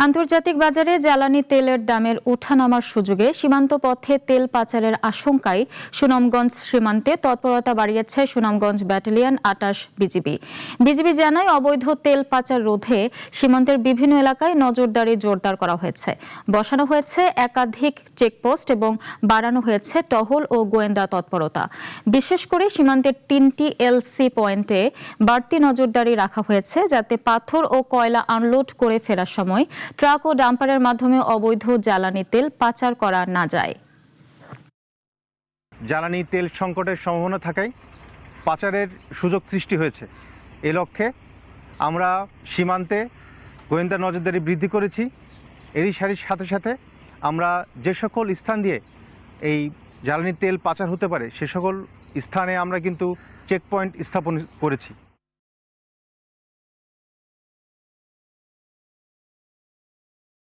আন্তর্জাতিক বাজারে জ্বালানি তেলের দামের ওঠানামার সুযোগে সীমান্ত পথে তেল পাচারের আশঙ্কায় সুনামগঞ্জ সীমান্তে তৎপরতা বাড়িয়েছে সুনামগঞ্জ ব্যাটালিয়ন ২৮ বিজিবি জানায় অবৈধ তেল পাচার রোধে সীমান্তের বিভিন্ন এলাকায় নজরদারি জোরদার করা হয়েছে। বসানো হয়েছে একাধিক চেকপোস্ট এবং বাড়ানো হয়েছে টহল ও গোয়েন্দা তৎপরতা। বিশেষ করে সীমান্তের ৩টি এলসি পয়েন্টে বাড়তি নজরদারি রাখা হয়েছে যাতে পাথর ও কয়লা আনলোড করে ফেরার সময় ট্রাক ও ডাম্পারের মাধ্যমে অবৈধ জ্বালানি তেল পাচার করা না যায়। জ্বালানি তেল সংকটের সম্ভাবনা থাকায় পাচারের সুযোগ সৃষ্টি হয়েছে। এ লক্ষ্যে আমরা সীমান্তে গোয়েন্দা নজরদারি বৃদ্ধি করেছি। এরই সাথে সাথে আমরা যে সকল স্থান দিয়ে এই জ্বালানি তেল পাচার হতে পারে সে সকল স্থানে আমরা কিন্তু চেকপয়েন্ট স্থাপন করেছি।